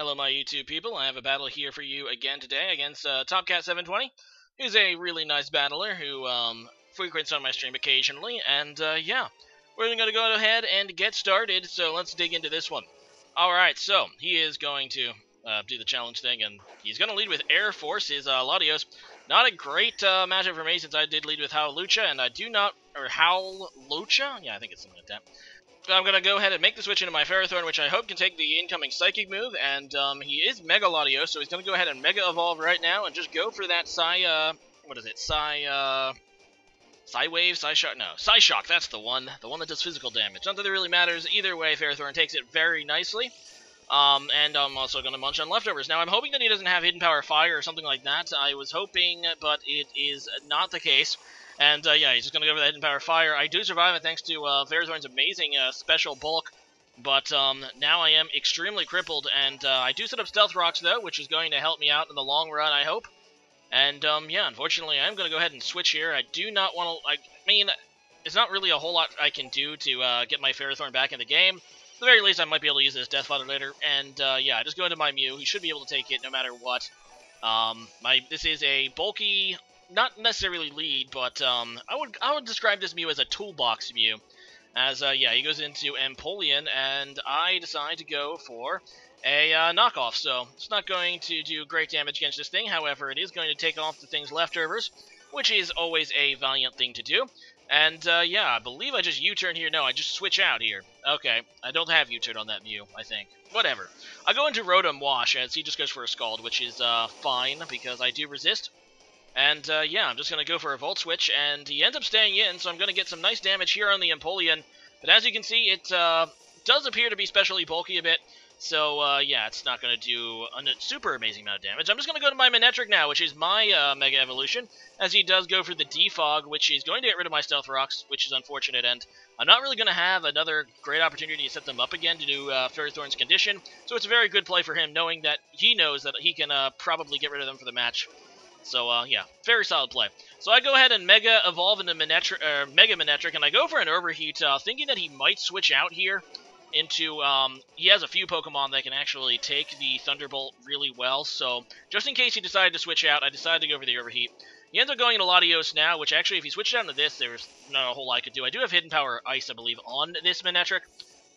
Hello my YouTube people, I have a battle here for you again today against Topcat720, who's a really nice battler who frequents on my stream occasionally, and yeah, we're going to go ahead and get started, so let's dig into this one. Alright, so he is going to do the challenge thing, and he's going to lead with Air Force, his Latios. Not a great matchup for me since I did lead with Howlucha, and I do not, or Howlucha? Yeah, I think it's something like that. I'm going to go ahead and make the switch into my Ferrothorn, which I hope can take the incoming Psychic move, and he is Mega Latios, so he's going to go ahead and Mega Evolve right now, and just go for that Psyshock, that's the one that does physical damage. Not that it really matters, either way, Ferrothorn takes it very nicely, and I'm also going to munch on leftovers. Now, I'm hoping that he doesn't have Hidden Power Fire or something like that. I was hoping, but it is not the case. And, yeah, he's just going to go for the Hidden Power Fire. I do survive it thanks to Ferrothorn's amazing special bulk, but now I am extremely crippled, and I do set up Stealth Rocks, though, which is going to help me out in the long run, I hope. And, yeah, unfortunately, I'm going to go ahead and switch here. I do not want to, I mean, there's not really a whole lot I can do to get my Ferrothorn back in the game. At the very least, I might be able to use this Death Fodder later, and, yeah, I just go into my Mew. He should be able to take it no matter what. This is a bulky, not necessarily lead, but I would describe this Mew as a toolbox Mew. As yeah, he goes into Empoleon, and I decide to go for a knockoff. So it's not going to do great damage against this thing. However, it is going to take off the thing's leftovers, which is always a valiant thing to do. And yeah, I believe I just U-turn here. No, I just switch out here. Okay, I don't have U-turn on that Mew, I think. Whatever. I go into Rotom Wash, as he just goes for a Scald, which is fine, because I do resist. And, yeah, I'm just going to go for a Volt Switch, and he ends up staying in, so I'm going to get some nice damage here on the Empoleon. But as you can see, it does appear to be specially bulky a bit, so, yeah, it's not going to do a super amazing amount of damage. I'm just going to go to my Manectric now, which is my Mega Evolution, as he does go for the Defog, which is going to get rid of my Stealth Rocks, which is unfortunate, and I'm not really going to have another great opportunity to set them up again to do Ferrothorn's Condition, so it's a very good play for him, knowing that he knows that he can probably get rid of them for the match. So, yeah, very solid play. So I go ahead and Mega Evolve into Mega Manectric, and I go for an Overheat, thinking that he might switch out here into, he has a few Pokemon that can actually take the Thunderbolt really well, so just in case he decided to switch out, I decided to go for the Overheat. He ends up going into Latios now, which actually, if he switched out into this, there's not a whole lot I could do. I do have Hidden Power Ice, I believe, on this Manectric,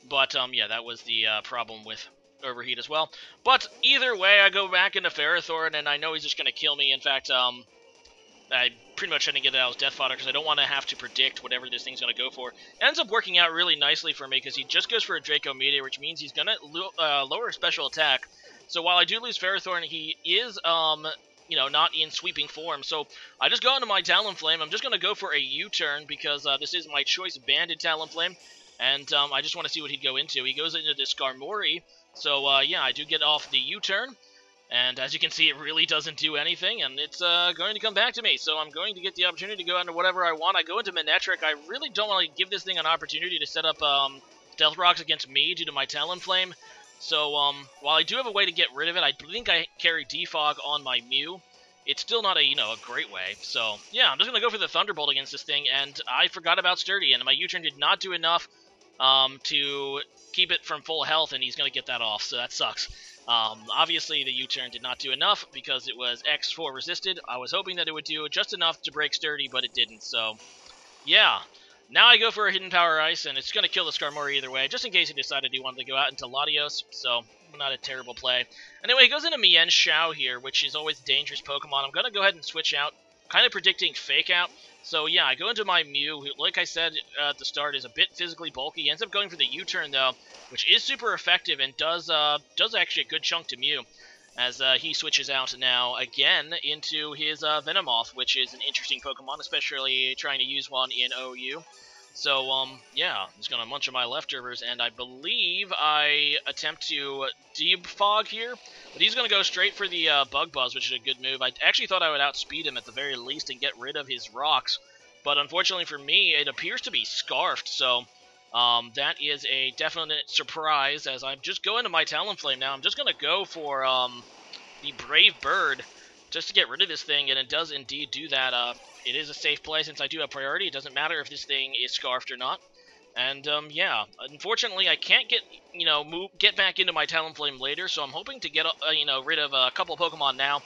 but, yeah, that was the problem with Overheat as well. But either way, I go back into Ferrothorn, and I know he's just going to kill me. In fact, I pretty much didn't get it out as Death Fodder because I don't want to have to predict whatever this thing's going to go for. It ends up working out really nicely for me because he just goes for a Draco Meteor, which means he's going to lower special attack. So while I do lose Ferrothorn, he is, you know, not in sweeping form. So I just go into my Talonflame. I'm just going to go for a U-turn because this is my choice banded Talonflame, and I just want to see what he'd go into. He goes into the Skarmory. So, yeah, I do get off the U-turn, and as you can see, it really doesn't do anything, and it's going to come back to me. So I'm going to get the opportunity to go into whatever I want. I go into Manectric. I really don't want to give this thing an opportunity to set up Stealth Rocks against me due to my Talonflame. So, while I do have a way to get rid of it, I think I carry Defog on my Mew. It's still not a, you know, a great way. So, yeah, I'm just going to go for the Thunderbolt against this thing, and I forgot about Sturdy, and my U-turn did not do enough to keep it from full health, and he's going to get that off, so that sucks. Obviously, the U-turn did not do enough because it was X4 resisted. I was hoping that it would do just enough to break Sturdy, but it didn't, so yeah. Now I go for a Hidden Power Ice, and it's going to kill the Skarmory either way, just in case he decided he wanted to go out into Latios, so not a terrible play. Anyway, he goes into Mienshao here, which is always a dangerous Pokemon. I'm going to go ahead and switch out, kind of predicting Fake Out. So, yeah, I go into my Mew, who, like I said at the start, is a bit physically bulky. He ends up going for the U-turn, though, which is super effective and does actually a good chunk to Mew, as he switches out now again into his Venomoth, which is an interesting Pokemon, especially trying to use one in OU. So, yeah, I'm just going to munch on my leftovers, and I believe I attempt to Defog here, but he's going to go straight for the Bug Buzz, which is a good move. I actually thought I would outspeed him at the very least and get rid of his rocks, but unfortunately for me, it appears to be Scarfed, so that is a definite surprise, as I'm just going to my Talonflame now. I'm just going to go for the Brave Bird, just to get rid of this thing, and it does indeed do that. It is a safe play since I do have priority. It doesn't matter if this thing is Scarfed or not. And, yeah, unfortunately I can't get back into my Talonflame later, so I'm hoping to get, rid of a couple Pokemon now.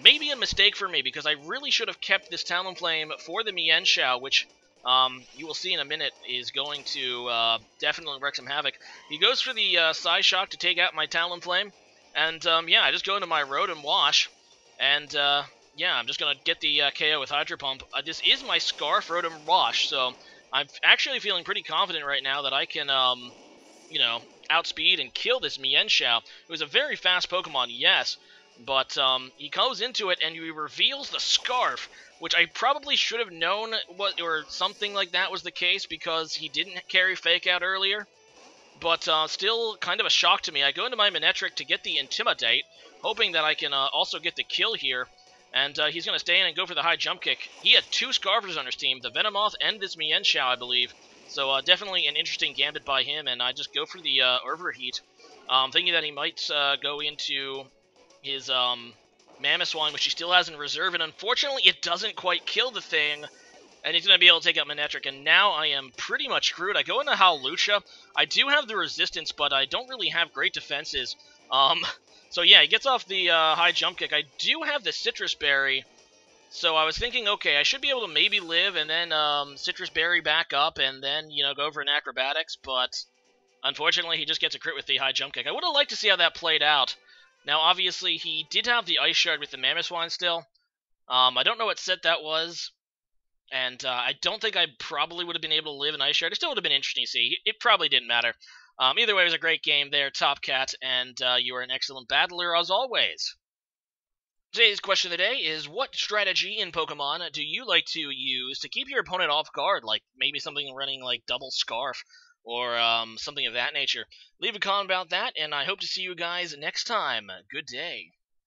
Maybe a mistake for me, because I really should have kept this Talonflame for the Mienshao, which, you will see in a minute, is going to, definitely wreak some havoc. He goes for the, Psyshock to take out my Talonflame, and, yeah, I just go into my Rotom Wash, and, yeah, I'm just gonna get the, KO with Hydro Pump. This is my Scarf Rotom Wash, so I'm actually feeling pretty confident right now that I can, outspeed and kill this Mienshao, who is a very fast Pokemon, yes, but he goes into it and he reveals the Scarf, which I probably should have known or something like that was the case because he didn't carry Fake Out earlier, but still kind of a shock to me. I go into my Manectric to get the Intimidate, hoping that I can also get the kill here. And he's going to stay in and go for the high jump kick. He had two Scarfers on his team, the Venomoth and this Mienshao, I believe. So definitely an interesting gambit by him, and I just go for the Overheat, thinking that he might go into his Mamoswine, which he still has in reserve, and unfortunately it doesn't quite kill the thing, and he's going to be able to take out Manectric, and now I am pretty much screwed. I go into Howlucha. I do have the resistance, but I don't really have great defenses. So yeah, he gets off the high jump kick. I do have the Citrus Berry, so I was thinking, okay, I should be able to maybe live and then Citrus Berry back up and then, go for an Acrobatics, but unfortunately he just gets a crit with the high jump kick. I would have liked to see how that played out. Now, obviously, he did have the Ice Shard with the Mamoswine still. I don't know what set that was, and I don't think I probably would have been able to live an Ice Shard. It still would have been interesting to see. It probably didn't matter. Either way, it was a great game there, Topcat, and you are an excellent battler as always. Today's question of the day is, what strategy in Pokemon do you like to use to keep your opponent off guard, like maybe something running like Double Scarf, or something of that nature? Leave a comment about that, and I hope to see you guys next time. Good day.